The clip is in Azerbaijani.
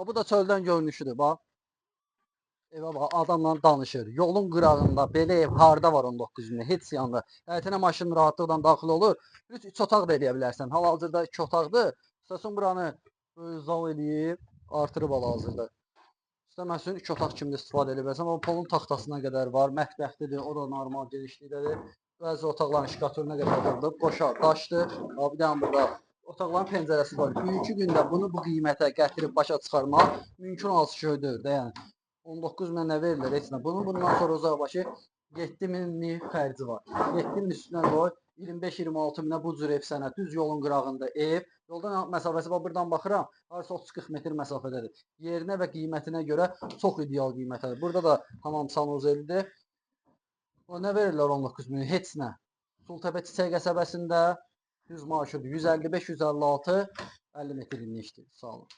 Bax, bu da çöldən görünüşüdür, bax. Evə bax, adamla danışır. Yolun qırağında belə ev harda var 19 minə? Heç yanda. Həyətinə maşın rahatlıqla daxil olur. 3 otaq da eləyə bilərsən. Hal-hazırda 2 otaqdır. İstəsən buranı zal eləyib, artırıb hal-hazırda. İstəməsən 2 otaq kimi də istifadə edə bilərsən. Amma polun taxtasına qədər var. Mətbəxlidir, o da normal genişlikdədir. Bəzi otaqların şkatörünə qədər qırılıb. Qoşa, daşdır. Bir dənə burada otaqların pəncərəsi var. Bugünkü gündə bunu bu qiymətə gətirib başa çıxarmaq mümkün olası şey deyil də, yəni. 19 minə nə verirlər heç nə. Bundan sonra uzaqbaşı 7 minlik xərci var. 7 min üstünə qoy, 25-26 minə bu cür ev sənə düz yolun qırağında ev. Yoldan məsafəsi bax buradan baxıram, harasa 30-40 metr məsafədədir. Yerinə və qiymətinə görə çox ideal qiymətədir. Burada da tamam sanuzeldir. O nə verirlər 19 min? Heç nə. Sultəpə Çiçək qəsəbəsində 100 marşrut 155-156 50 metr enlikdir. Sağ olun.